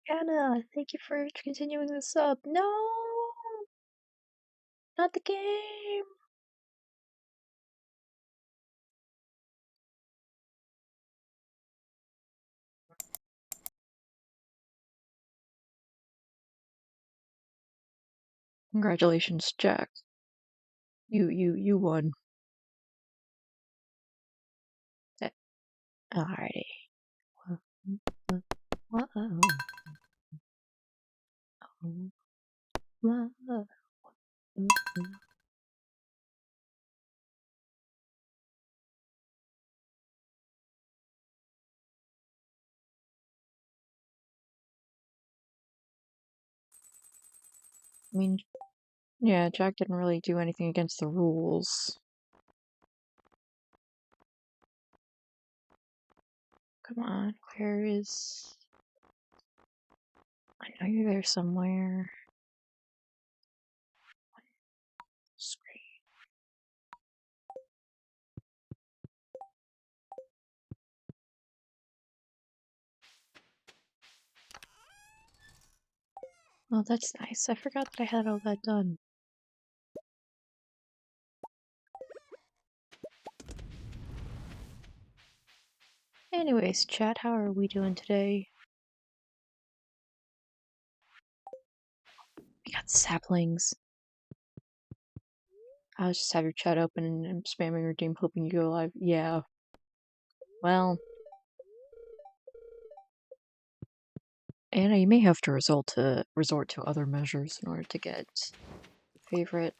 Anna, thank you for continuing the sub. No! Not the game! Congratulations, Jack. You won. Alrighty. I mean, yeah, Jack didn't really do anything against the rules. Come on, where is... I know you're there somewhere. Screen. Oh, that's nice. I forgot that I had all that done. Anyways, chat, how are we doing today? We got saplings. I'll just have your chat open and I'm spamming redeem hoping you go live. Yeah. Well. Anna, you may have to resort to other measures in order to get favorite.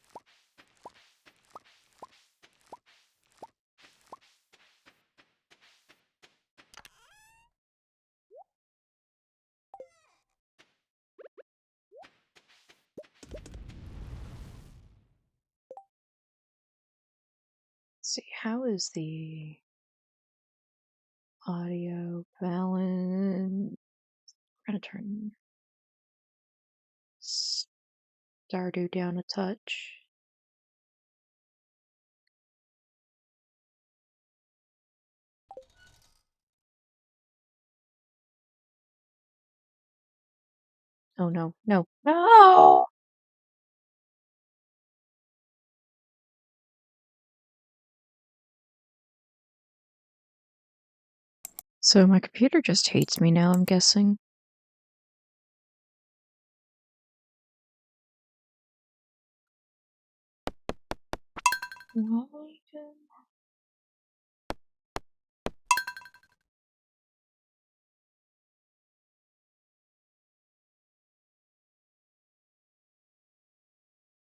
Let's see, how is the audio balance? We're gonna turn stardew down a touch. Oh no, no, no! So my computer just hates me now, I'm guessing.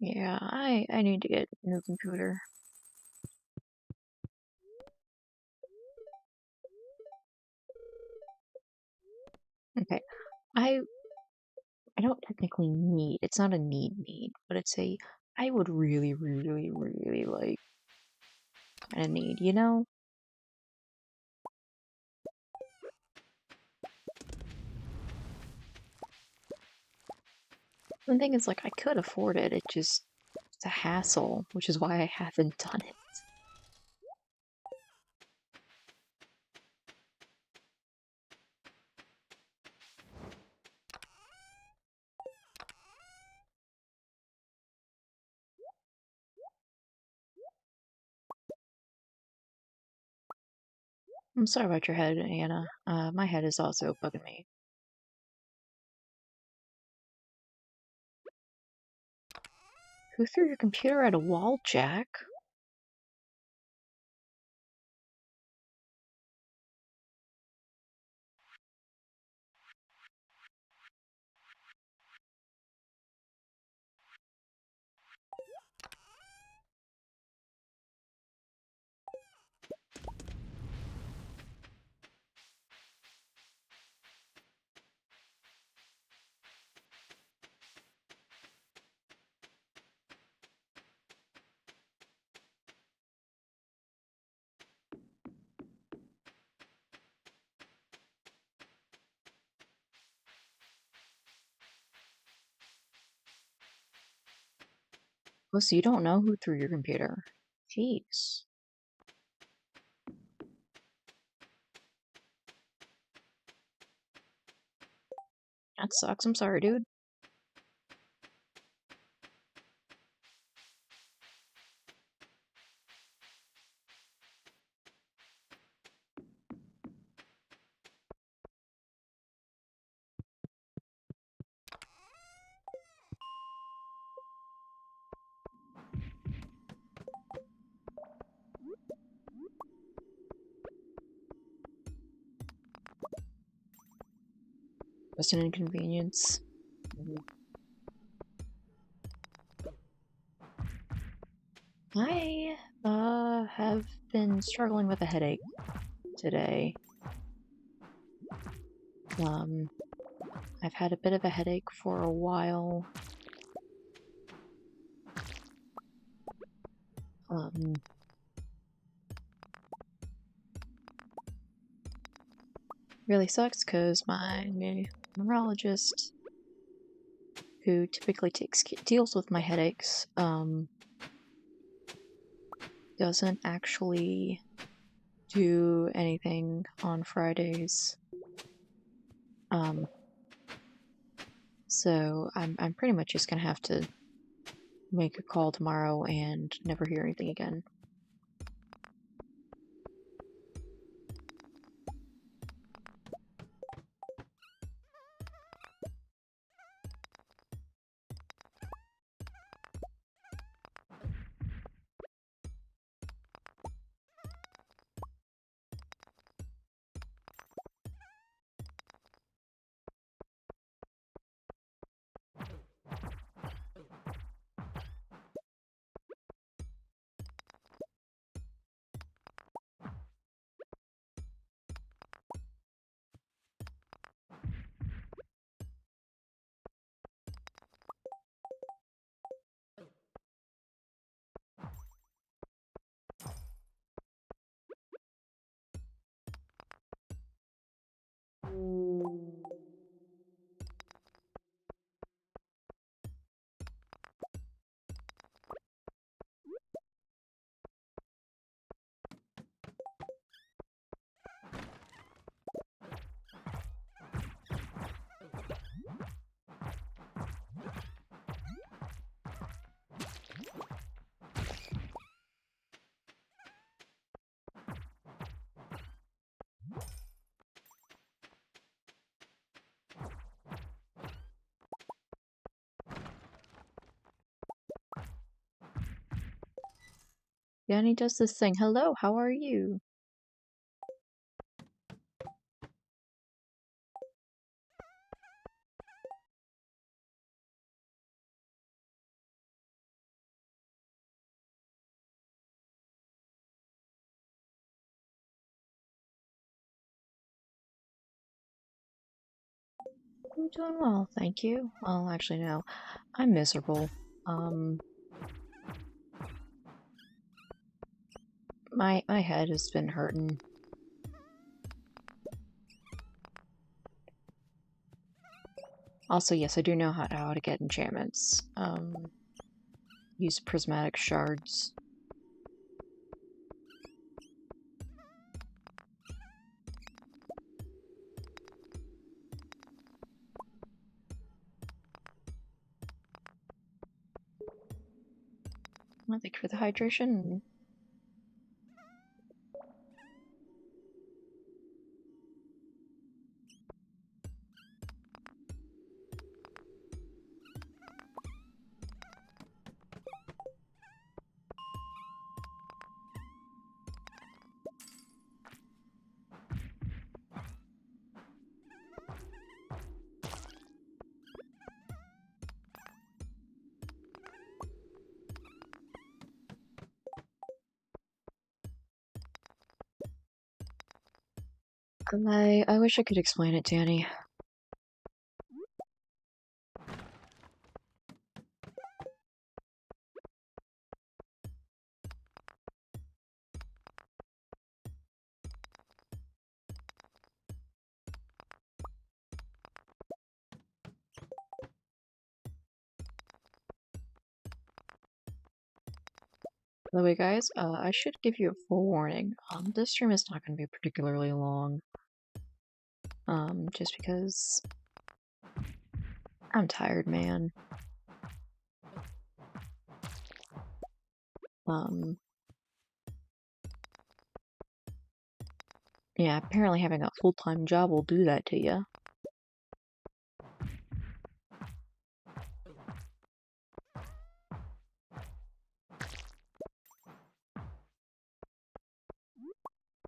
Yeah, I need to get a new computer. Okay, I don't technically need, it's not a need, but it's a, I would really like, kinda need, you know? The thing is, like, I could afford it, it's a hassle, which is why I haven't done it. I'm sorry about your head, Anna. My head is also bugging me. Who threw your computer at a wall, Jack? Oh, so you don't know who threw your computer? Jeez. That sucks. I'm sorry, dude. Just an inconvenience. I have been struggling with a headache today. I've had a bit of a headache for a while. Really sucks because my neurologist, who typically deals with my headaches, doesn't actually do anything on Fridays. So I'm pretty much just gonna have to make a call tomorrow and never hear anything again. Danny does this thing. Hello, how are you? I'm doing well, thank you. Well, actually, no. I'm miserable. My head has been hurting. Also, yes, I do know how to get enchantments. Use prismatic shards. Well, thank you for the hydration. I wish I could explain it, Danny. By the way, guys, I should give you a forewarning. This stream is not going to be particularly long. Just because I'm tired, man. Yeah, apparently having a full-time job will do that to you.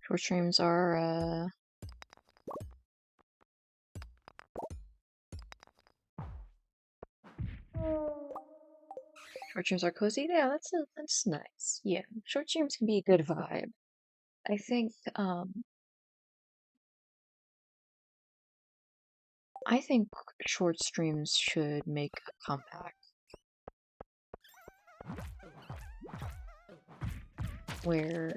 Short streams are, short streams are cozy. Yeah, that's nice. Yeah, short streams can be a good vibe. I think, I think short streams should make a comeback where,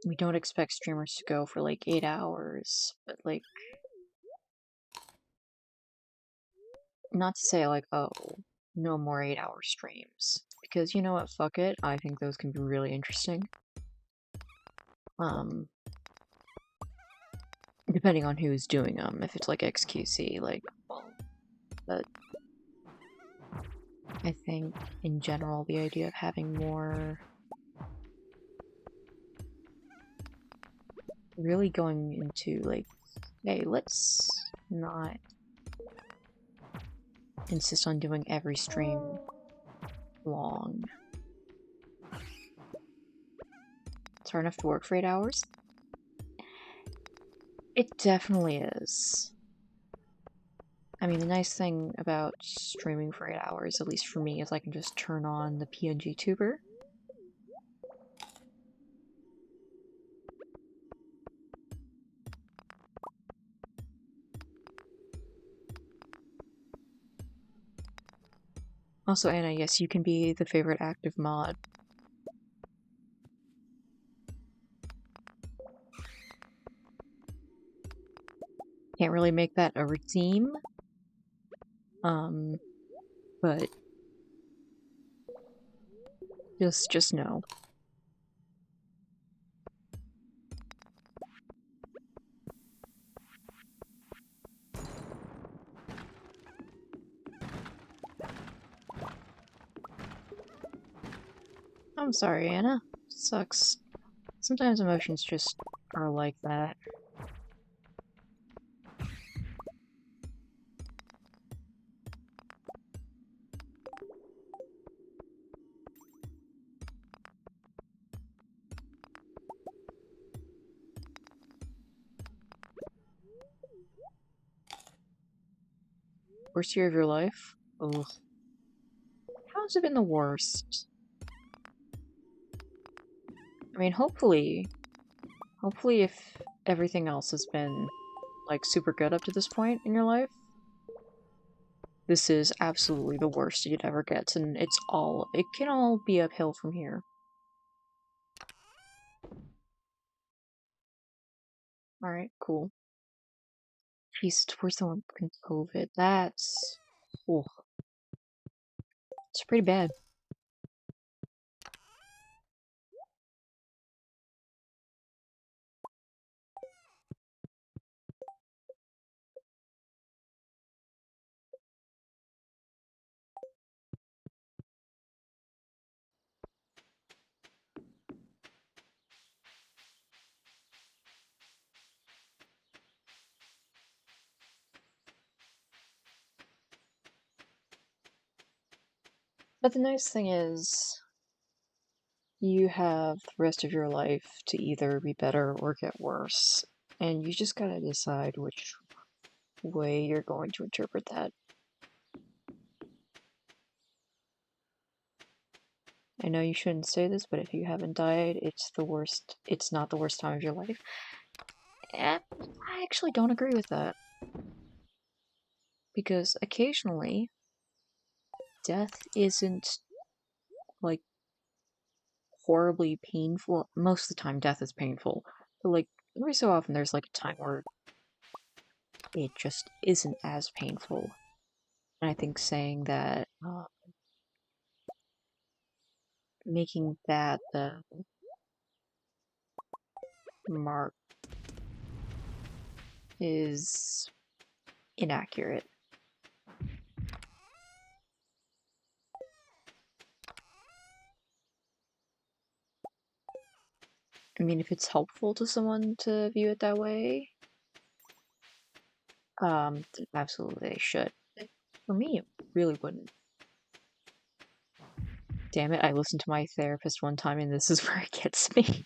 we don't expect streamers to go for like 8 hours, but like, not to say like, oh, no more 8-hour streams. Because you know what, fuck it, I think those can be really interesting. Depending on who's doing them. If it's like XQC, like, well, but I think in general the idea of having more really going into like, hey, let's not insist on doing every stream long. It's hard enough to work for 8 hours. It definitely is. I mean, the nice thing about streaming for 8 hours, at least for me, is I can just turn on the PNG tuber. Also, Anna, yes, you can be the favorite active mod. Can't really make that a redeem. But just know. I'm sorry, Anna. Sucks. Sometimes emotions just are like that. Worst year of your life? Ugh. How's it been the worst? I mean, hopefully if everything else has been, like, super good up to this point in your life, this is absolutely the worst you'd ever get, and it can all be uphill from here. Alright, cool. Jeez, towards the one in COVID, that's... Ugh. It's pretty bad. But the nice thing is, you have the rest of your life to either be better or get worse, and you just gotta decide which way you're going to interpret that. I know you shouldn't say this, but if you haven't died, it's not the worst time of your life. I actually don't agree with that. Because occasionally, death isn't, like, horribly painful. Most of the time, death is painful. But, like, every so often there's, like, a time where it just isn't as painful. And I think saying that, making that the mark is inaccurate. I mean, if it's helpful to someone to view it that way, absolutely they should. For me, it really wouldn't. Damn it, I listened to my therapist one time and this is where it gets me.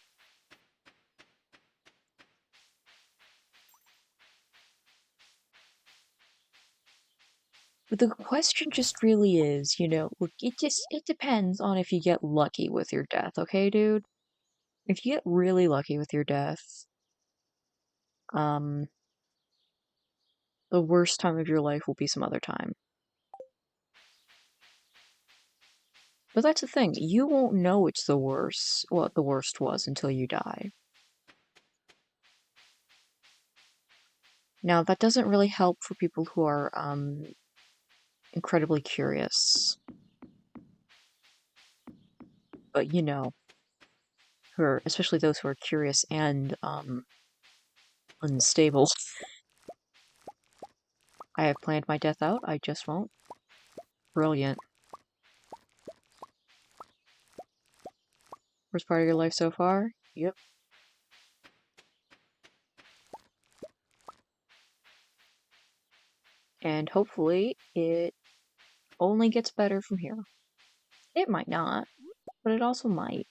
But the question just really is, look, it depends on if you get lucky with your death, okay, dude? If you get really lucky with your death, um, the worst time of your life will be some other time. But that's the thing, you won't know it's the worst, what the worst was until you die. Now, that doesn't really help for people who are, incredibly curious. But, especially those who are curious and, unstable. I have planned my death out, I just won't. Brilliant. Worst part of your life so far? Yep. And hopefully it only gets better from here. It might not, but it also might.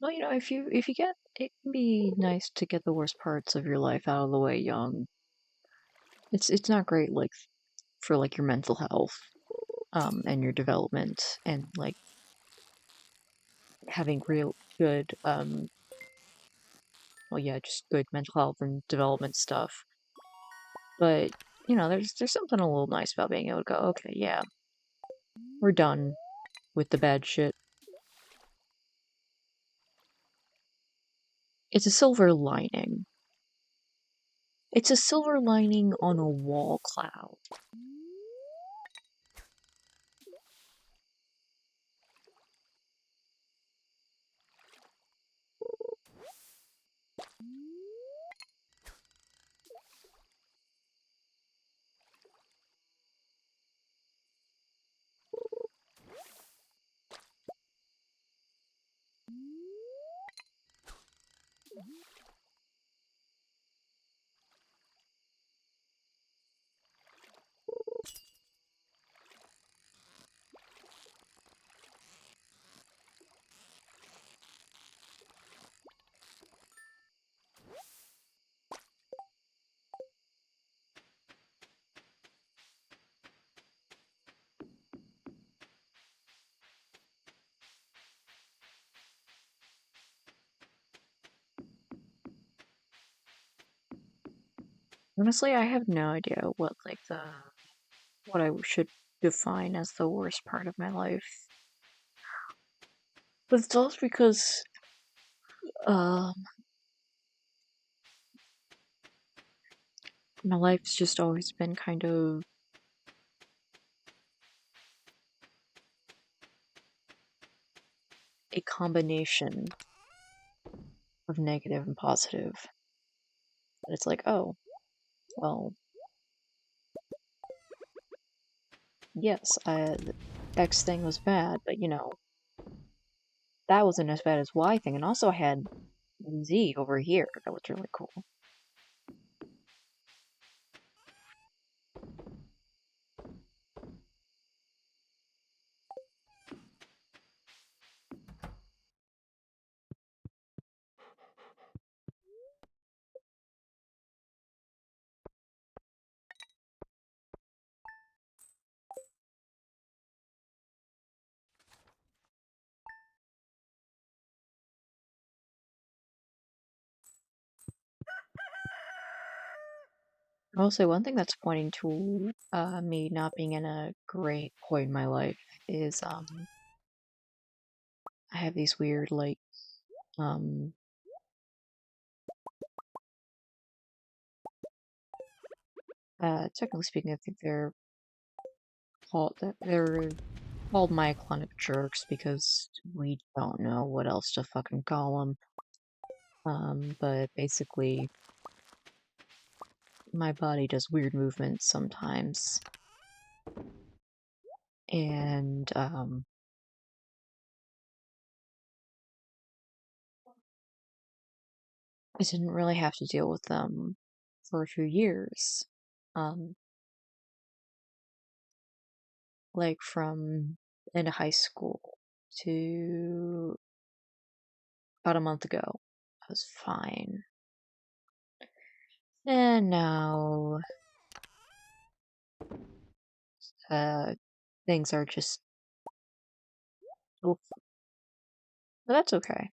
Well, if you get, it can be nice to get the worst parts of your life out of the way young. It's not great, like, for, like, your mental health, and your development, and, like, having real good, well, yeah, just good mental health and development stuff. But, there's something a little nice about being able to go, okay, yeah, we're done with the bad shit. It's a silver lining. It's a silver lining on a wall cloud. Honestly, I have no idea what I should define as the worst part of my life. But it's also because, um, my life's just always been kind of a combination of negative and positive. But it's like, oh, well, yes, X thing was bad, but that wasn't as bad as Y thing. And also I had Z over here. That was really cool. I will say one thing that's pointing to me not being in a great point in my life is I have these weird um technically speaking I think they're called myoclonic jerks because we don't know what else to fucking call them. But basically my body does weird movements sometimes, and I didn't really have to deal with them for a few years. Um, like from into high school to about a month ago, I was fine. And now, uh, things are just, oof, but that's okay.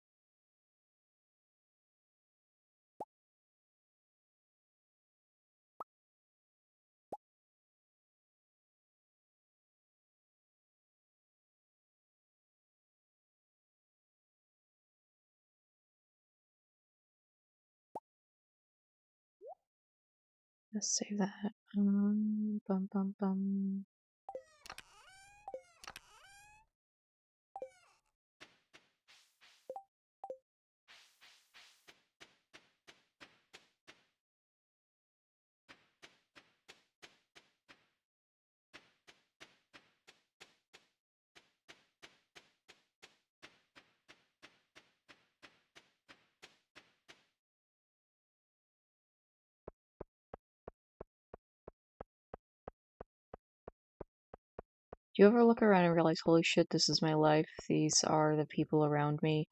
Let's save that. Bum bum bum. Do you ever look around and realize, holy shit, this is my life, these are the people around me,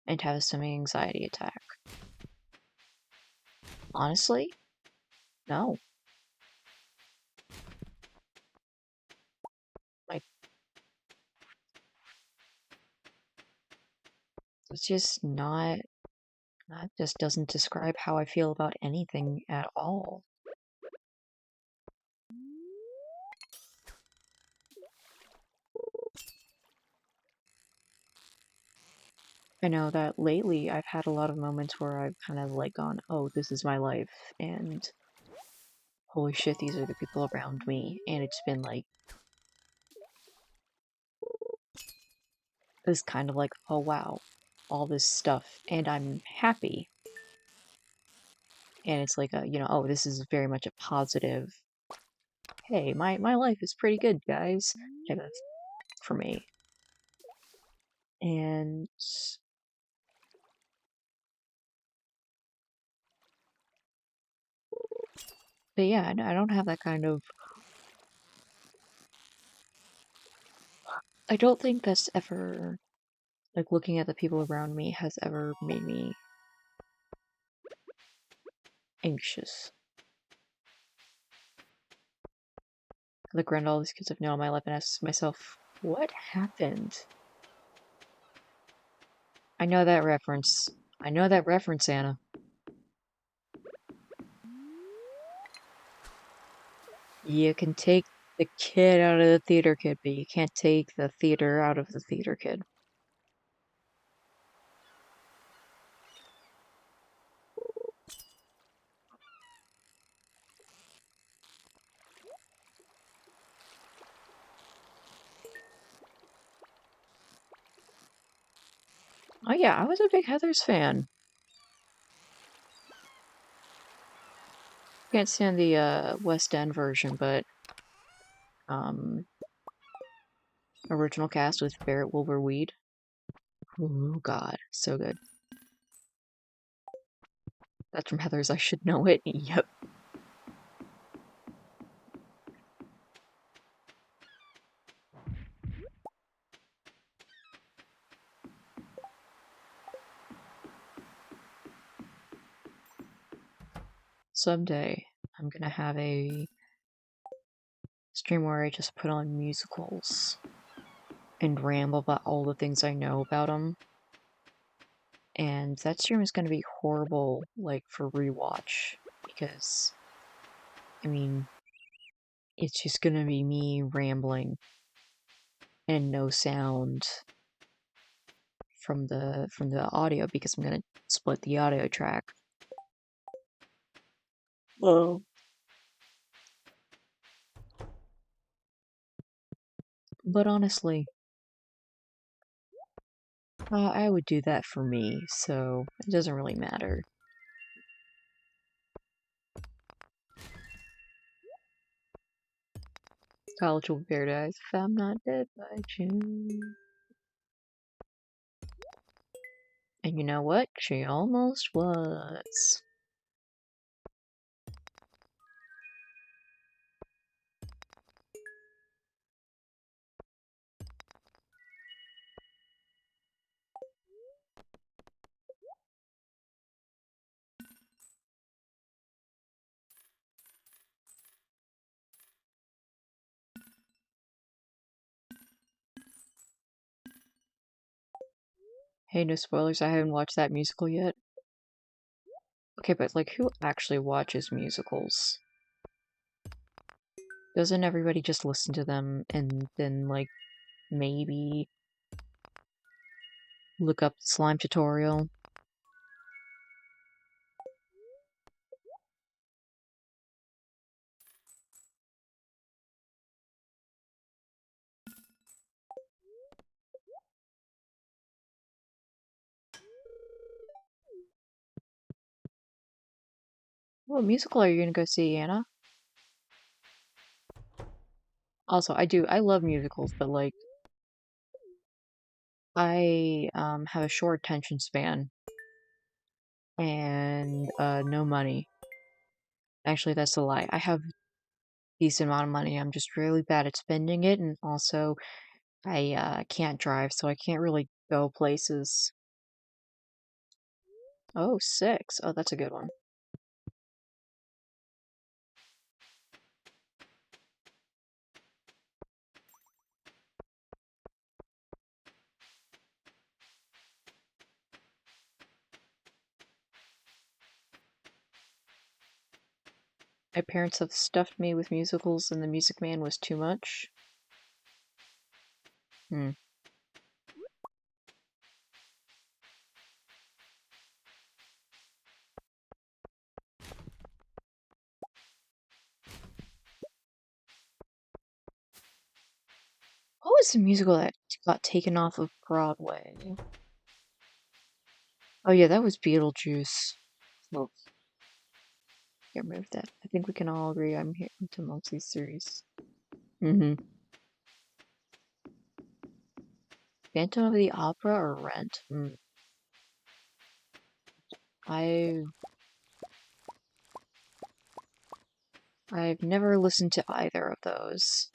and have a semi-anxiety attack? Honestly, no. Like, it's just not, that just doesn't describe how I feel about anything at all. I know that lately I've had a lot of moments where I've kind of like gone, oh, this is my life, and holy shit, these are the people around me, and it's been like, this kind of like, oh wow, all this stuff, and I'm happy. And it's like oh, this is very much a positive, hey, my life is pretty good, guys, type of for me. And but yeah, I don't have that kind of, I don't think that's ever, like, looking at the people around me has ever made me anxious. I look around all these kids I've known in my life and ask myself, what happened? I know that reference. I know that reference, Anna. You can take the kid out of the theater kid, but you can't take the theater out of the theater kid. Oh yeah, I was a big Heathers fan. Can't stand the West End version, but um, original cast with Barrett Wilbur Weed. Oh God, so good. That's from Heathers. I should know it. Yep. Someday I'm gonna have a stream where I just put on musicals and ramble about all the things I know about them. And that stream is gonna be horrible, like for rewatch, because I mean, it's just gonna be me rambling and no sound from the audio because I'm gonna split the audio track. Oh. But honestly, I would do that for me, so it doesn't really matter. College will be paradise if I'm not dead by June. And you know what? She almost was. Hey, no spoilers, I haven't watched that musical yet. Okay, but like, who actually watches musicals? Doesn't everybody just listen to them and then, like, maybe look up slime tutorial? What musical are you gonna go see, Anna? Also, I love musicals, but like, I have a short attention span and no money. Actually, that's a lie. I have a decent amount of money. I'm just really bad at spending it, and also I can't drive, so I can't really go places. Oh, 6. Oh, that's a good one. My parents have stuffed me with musicals, and The Music Man was too much. Hmm. What was the musical that got taken off of Broadway? Oh yeah, that was Beetlejuice. Well, get rid of that. I think we can all agree I'm here to amongst these series. Mm-hmm. Phantom of the Opera or Rent? I I've never listened to either of those.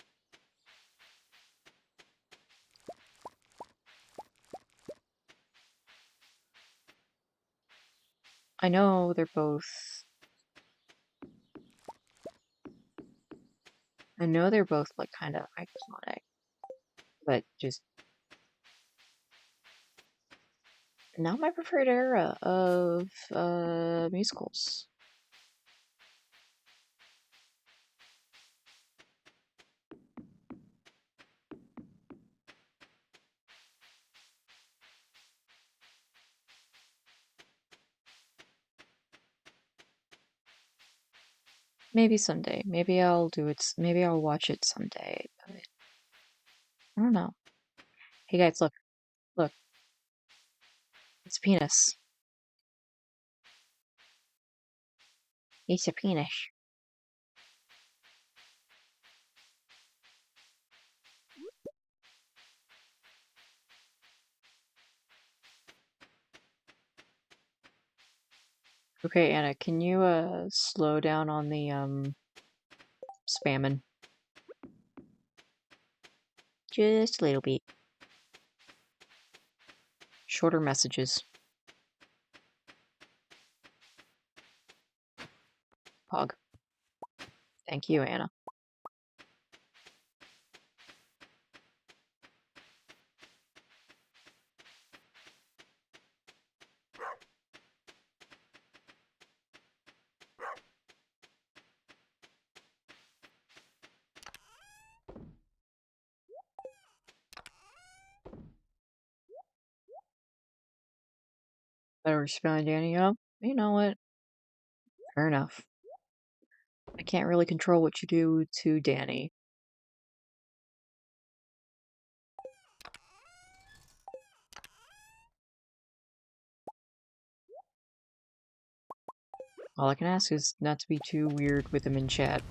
I know they're both. I know they're both like kind of iconic, but just not my preferred era of musicals. Maybe someday. Maybe I'll do it. Maybe I'll watch it someday. But I don't know. Hey guys, look, look. It's a penis. It's a penis. Okay, Anna, can you slow down on the spamming? Just a little bit. Shorter messages. Pog. Thank you, Anna. Better respond, Danny. Oh, you know what? Fair enough. I can't really control what you do to Danny. All I can ask is not to be too weird with him in chat.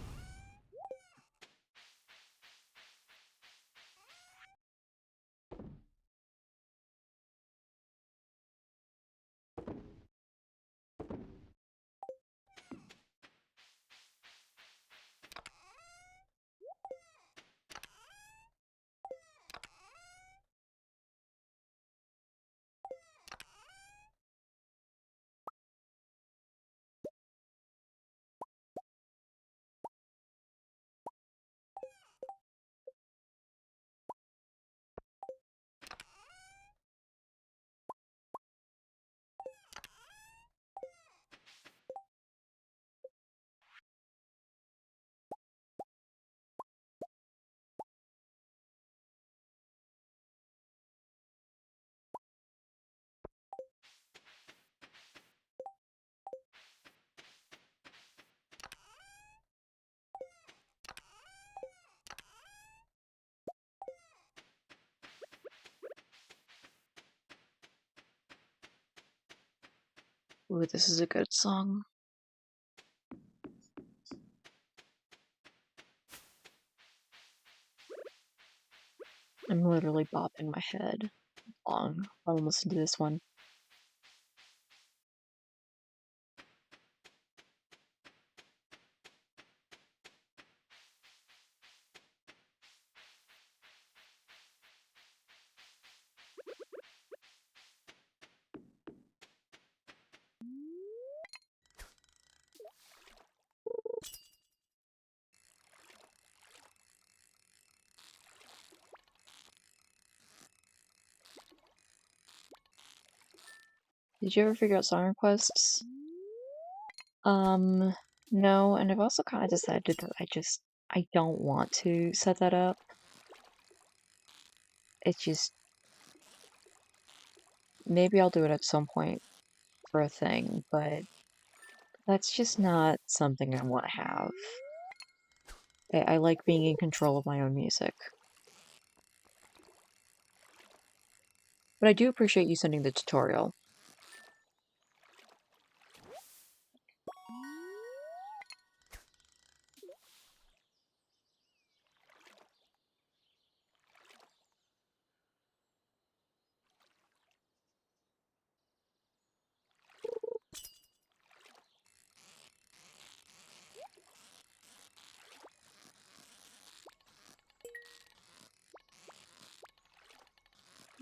Ooh, this is a good song. I'm literally bopping my head long while I'm listening to this one. Did you ever figure out song requests? No, and I've also kind of decided that I don't want to set that up. It's just, maybe I'll do it at some point for a thing, but that's just not something I want to have. I like being in control of my own music. But I do appreciate you sending the tutorial.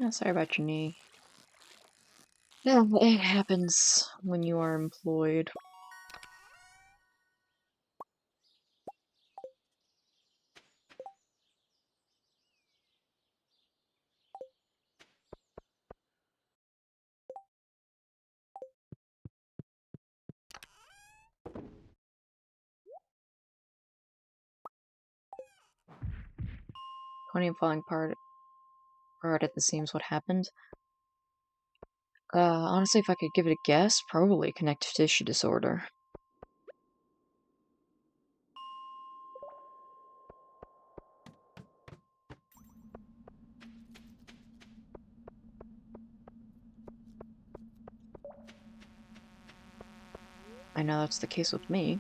Oh, sorry about your knee. Yeah, it happens when you are employed. Funny and falling apart at the seams. What happened? Honestly, if I could give it a guess, probably connective tissue disorder. I know that's the case with me.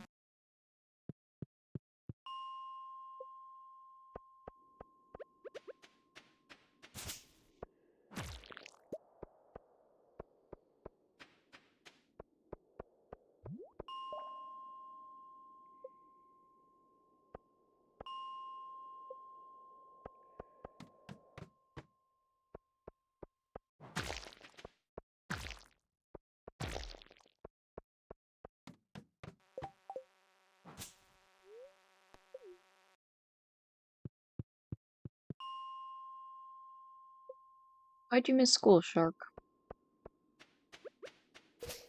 Why'd you miss school, Shark?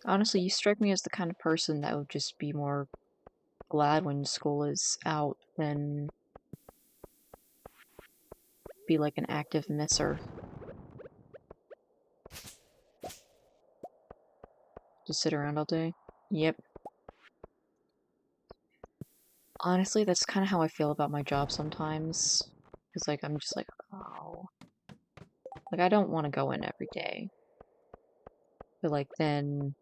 Honestly, you strike me as the kind of person that would just be more glad when school is out than be like an active misser. Just sit around all day. Yep. Honestly, that's kind of how I feel about my job sometimes. Because, like, I'm just like, oh. Like, I don't want to go in every day. But, like, then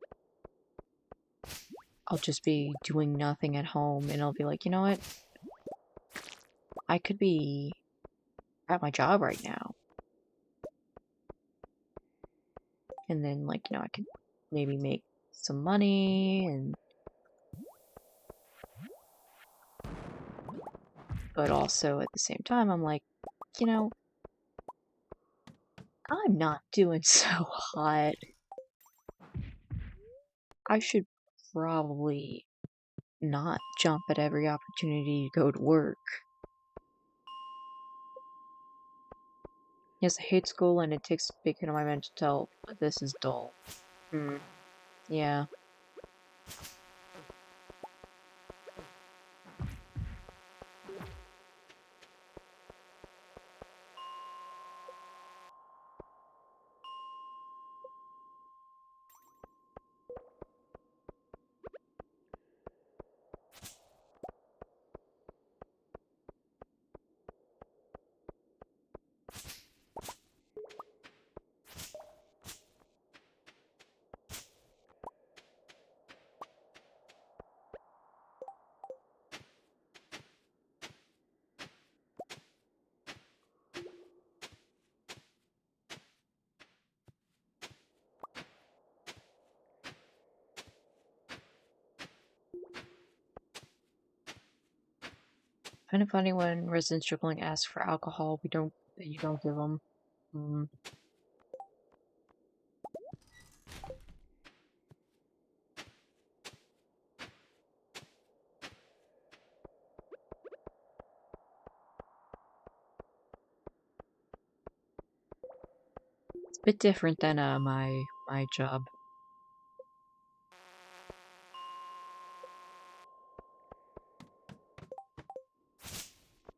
I'll just be doing nothing at home and I'll be like, you know what? I could be at my job right now. And then, like, I could maybe make some money and. But also at the same time, I'm like, you know, I'm not doing so hot. I should probably not jump at every opportunity to go to work. Yes, I hate school and it takes a big hit on my mental health, but this is dull. Hmm. Yeah. Kind of funny when residents struggling ask for alcohol, you don't give them. Hmm. It's a bit different than my job.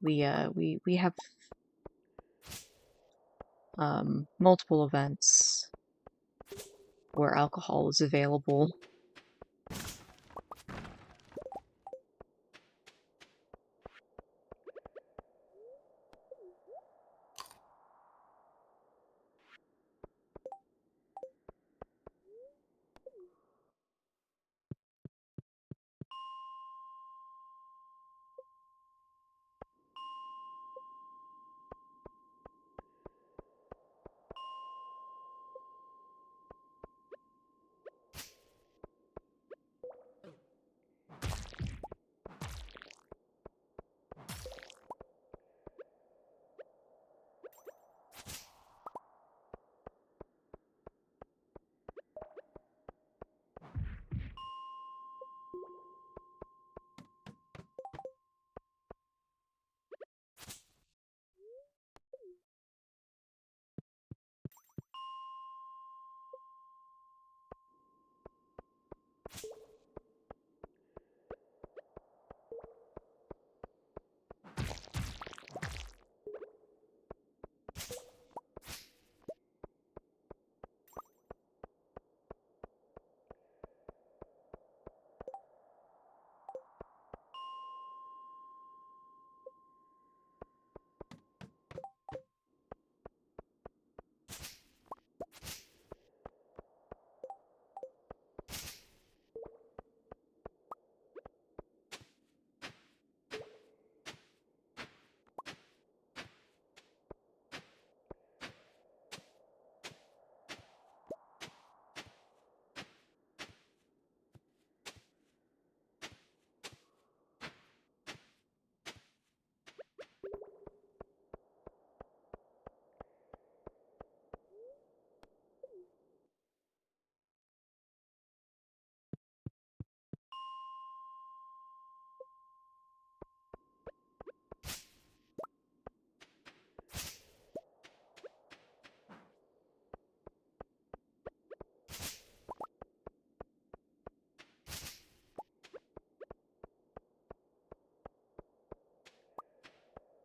We have multiple events where alcohol is available.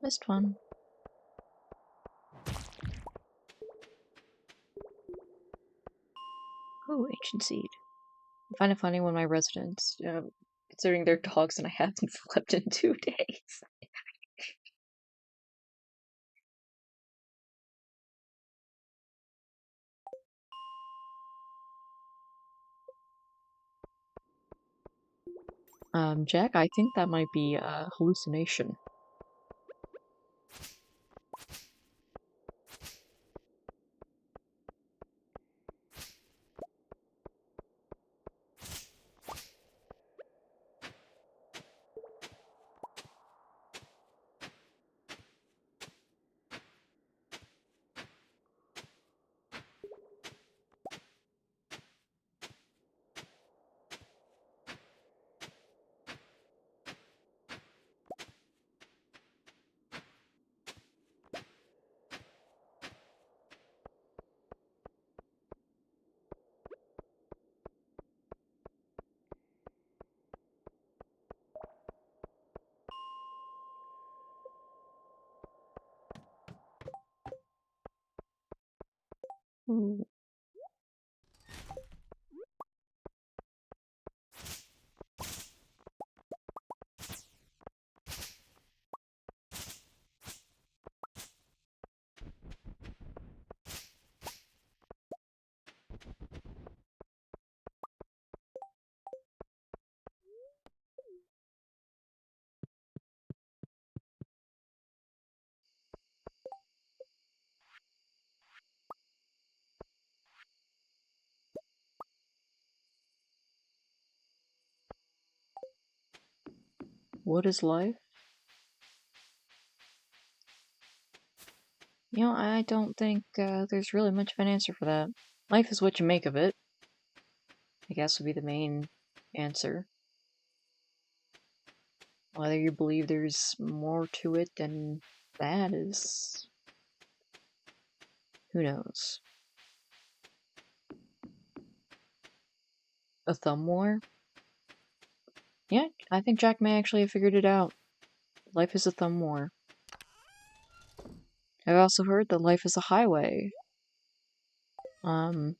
Just one. Ooh, ancient seed. I find it funny when my residents, considering their dogs and I haven't slept in 2 days. Jack, I think that might be a hallucination. Ooh. What is life? You know, I don't think there's really much of an answer for that. Life is what you make of it, I guess would be the main answer. Whether you believe there's more to it than that is... who knows? A thumb war? Yeah, I think Jack may actually have figured it out. Life is a thumb war. I've also heard that life is a highway. Why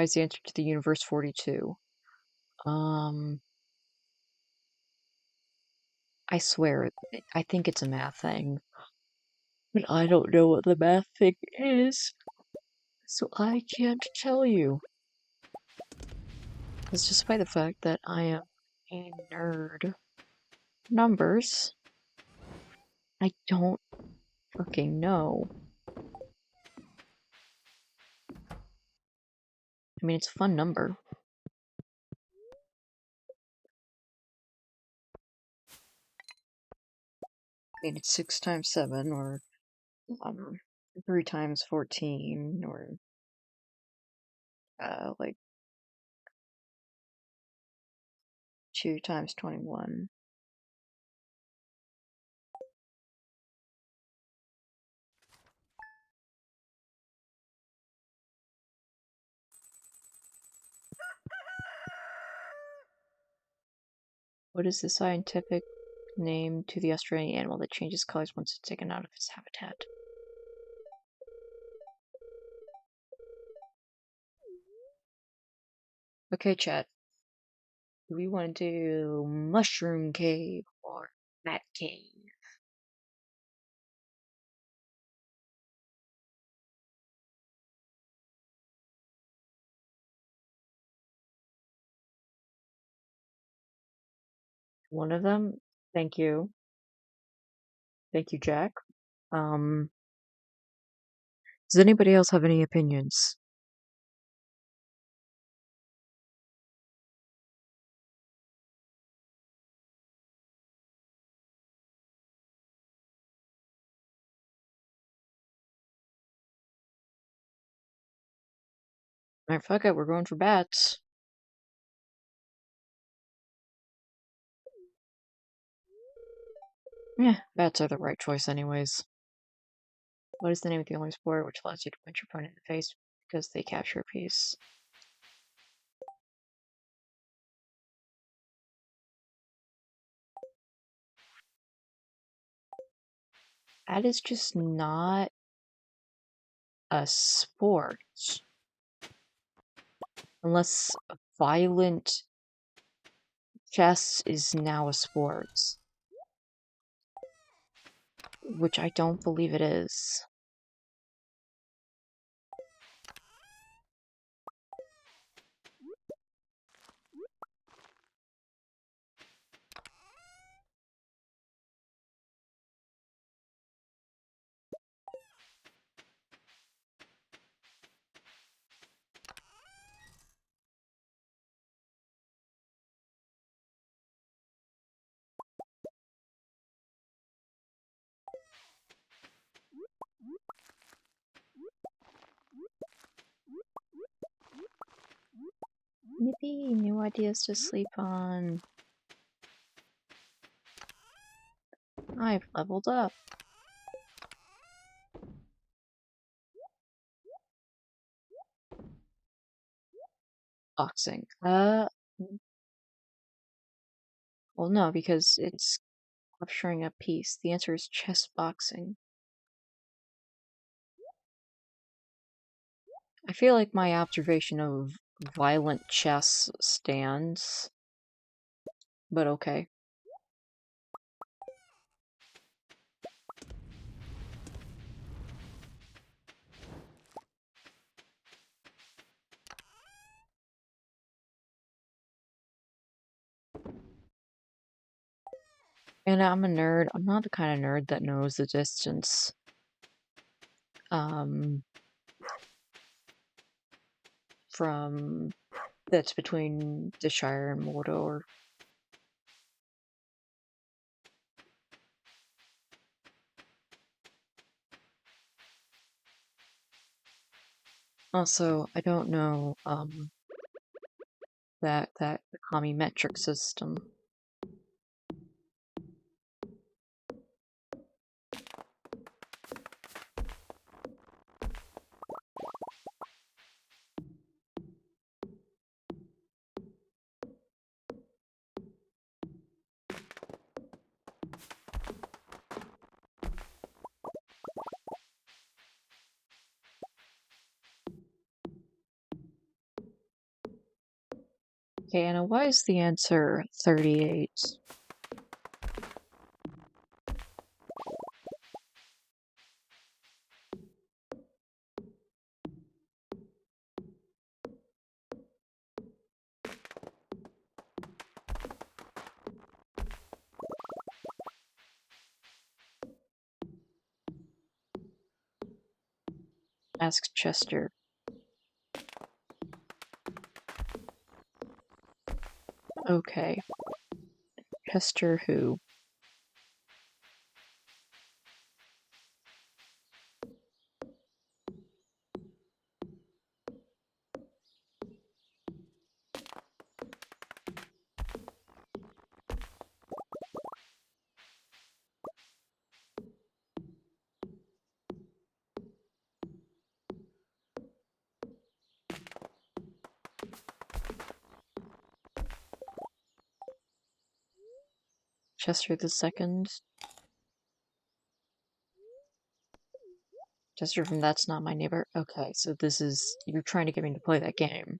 is the answer to the universe 42? I swear, I think it's a math thing. But I don't know what the math thing is, so I can't tell you. It's just by the fact that I am a nerd. Numbers? I don't fucking know. I mean, it's a fun number. I mean, it's 6 times 7, or 3 times 14, or like 2 times 21. What is the scientific name to the Australian animal that changes colors once it's taken out of its habitat? Okay, chat. Do we want to do Mushroom Cave or Bat Cave? One of them? Thank you. Thank you, Jack. Does anybody else have any opinions? Alright, fuck it, we're going for bats. Yeah, bats are the right choice anyways. What is the name of the only sport which allows you to punch your opponent in the face because they capture a piece? That is just not a sport. Unless violent chess is now a sport. Which I don't believe it is. Yippee, new ideas to sleep on. I've leveled up. Boxing. Well, no, because it's capturing a piece. The answer is chess boxing. I feel like my observation of violent chess stands, but okay. And I'm a nerd. I'm not the kind of nerd that knows the distance. From that's between the Shire and Mordor. Also, I don't know that the commie metric system. Okay, Anna, why is the answer 38? Ask Chester. Okay. Chester who? Chester the second? Chester from That's Not My Neighbor? Okay, so this is... You're trying to get me to play that game.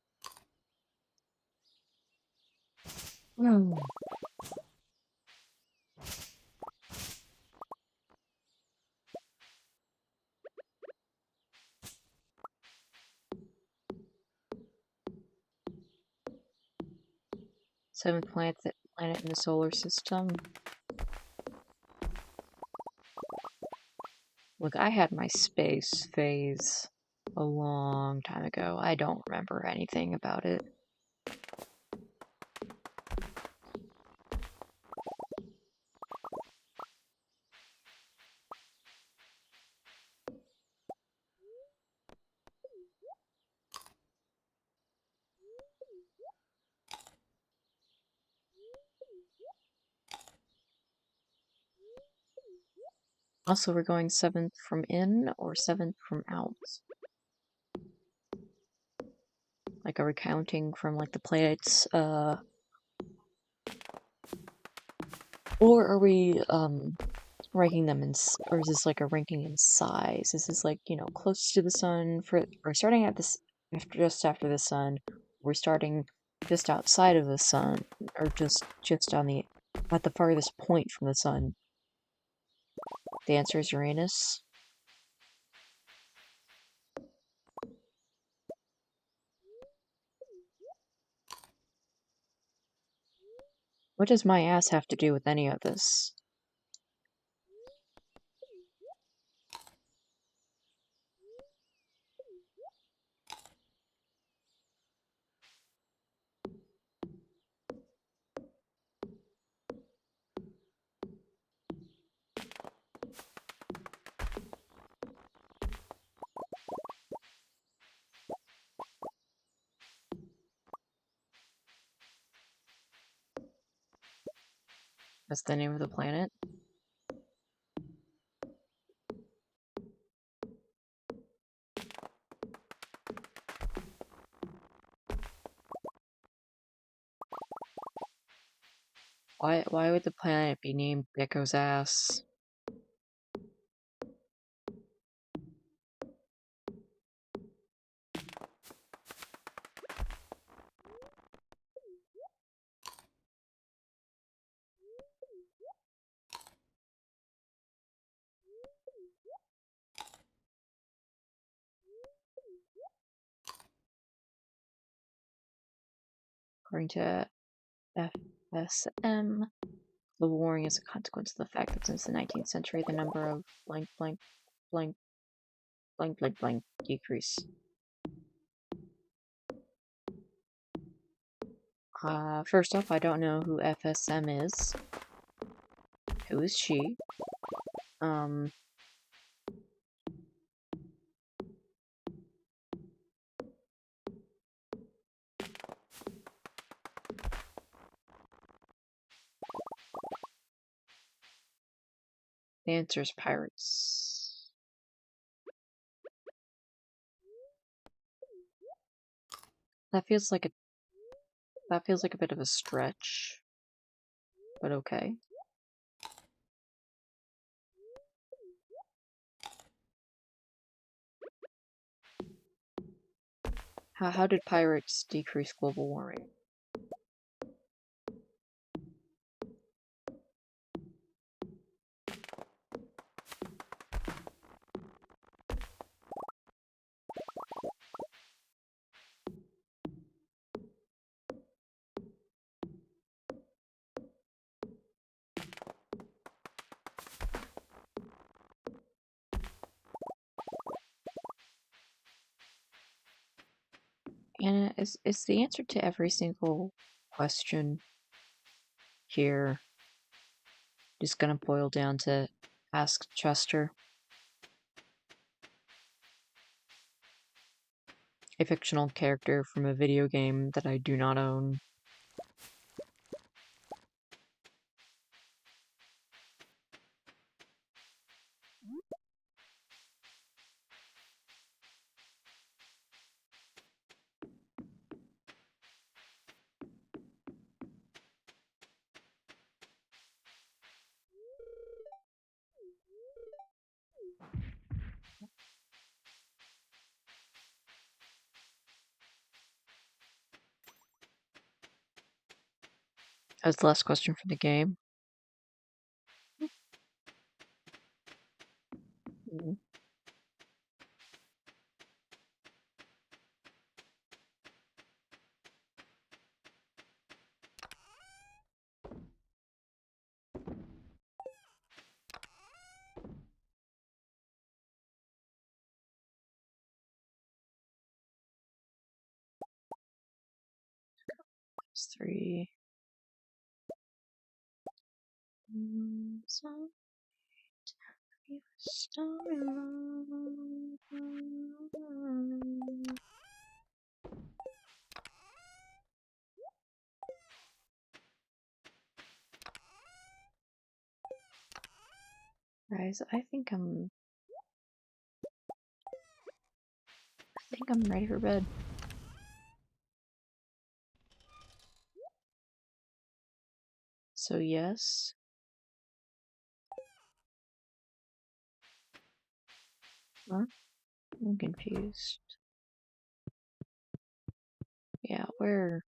Hmm. Seventh planet in the solar system. Look, I had my space phase a long time ago. I don't remember anything about it. Also, we're going 7th from in or 7th from out? Like, are we counting from, like, the planets, or are we, ranking them in, or is this like a ranking in size? Is this like, you know, close to the sun or starting at this just after the sun? We're starting just outside of the sun, or just on the at the farthest point from the sun. The answer is Uranus. What does my ass have to do with any of this? That's the name of the planet. Why would the planet be named Gecko's ass? According to FSM, global warming is a consequence of the fact that since the 19th century, the number of blank blank blank blank blank blank decrease. First off, I don't know who FSM is. Who is she? The answer is pirates. That feels like a bit of a stretch, but okay. How did pirates decrease global warming? Anna, is the answer to every single question here just gonna boil down to ask Chester? A fictional character from a video game that I do not own. That's the last question for the game. Mm. It's 3. Guys, I think I'm ready for bed. So yes, Huh? I'm confused. Yeah, where?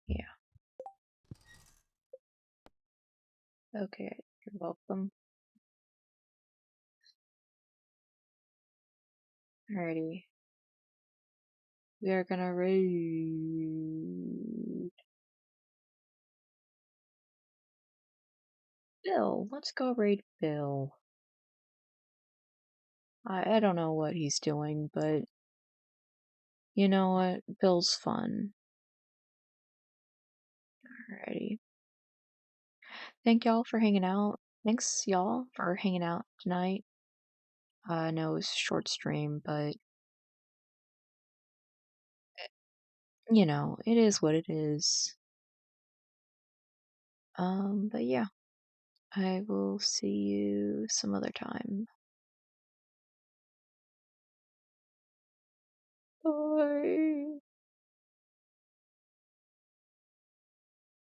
Yeah. Okay, you're welcome. Alrighty. We are gonna raid Bill. Let's go raid Bill. I don't know what he's doing, but you know what? Bill's fun. Alrighty. Thank y'all for hanging out. Thanks y'all for hanging out tonight. I know it was a short stream, but you know, it is what it is. But yeah, I will see you some other time. Bye.